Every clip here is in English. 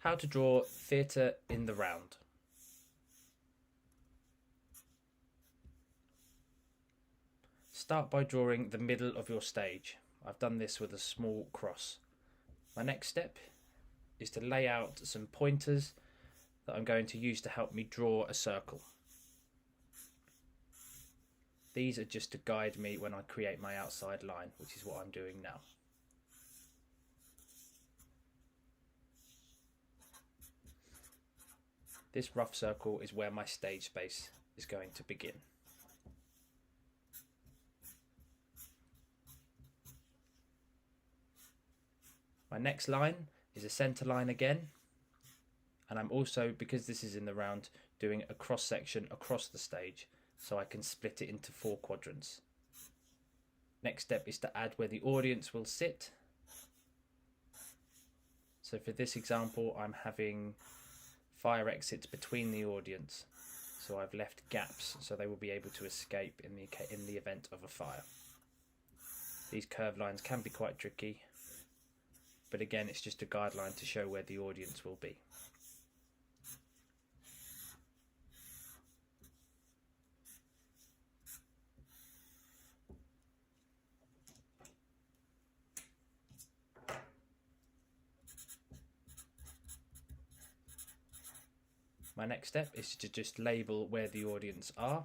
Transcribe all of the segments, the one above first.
How to draw theatre in the round. Start by drawing the middle of your stage. I've done this with a small cross. My next step is to lay out some pointers that I'm going to use to help me draw a circle. These are just to guide me when I create my outside line, which is what I'm doing now. This rough circle is where my stage space is going to begin. My next line is a centre line again, and I'm also, because this is in the round, doing a cross section across the stage so I can split it into 4 quadrants. Next step is to add where the audience will sit. So for this example, I'm having fire exits between the audience, so I've left gaps so they will be able to escape in the event of a fire. These curved lines can be quite tricky, but again, it's just a guideline to show where the audience will be. My next step is to just label where the audience are.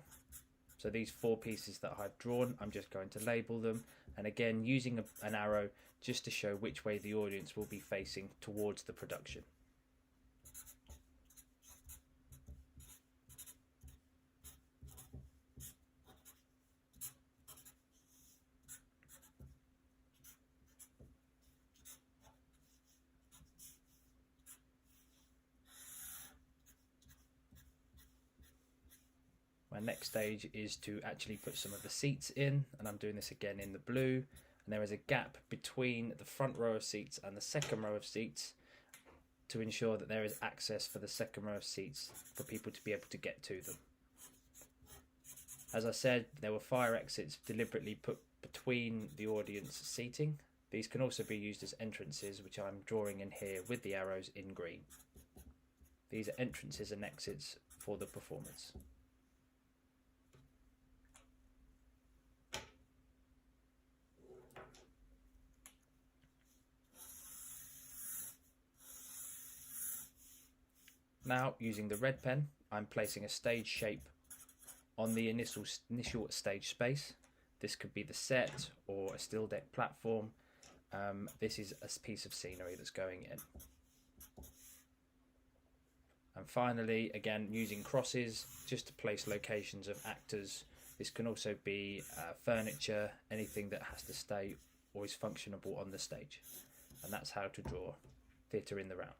So these 4 pieces that I've drawn, I'm just going to label them, and again using an arrow just to show which way the audience will be facing towards the production. My next stage is to actually put some of the seats in, and I'm doing this again in the blue, and there is a gap between the front row of seats and the second row of seats to ensure that there is access for the second row of seats for people to be able to get to them. As I said, there were fire exits deliberately put between the audience seating. These can also be used as entrances, which I'm drawing in here with the arrows in green. These are entrances and exits for the performance. Now, using the red pen, I'm placing a stage shape on the initial stage space. This could be the set or a still deck platform. This is a piece of scenery that's going in. And finally, again, using crosses just to place locations of actors. This can also be furniture, anything that has to stay or is functionable on the stage. And that's how to draw theatre in the round.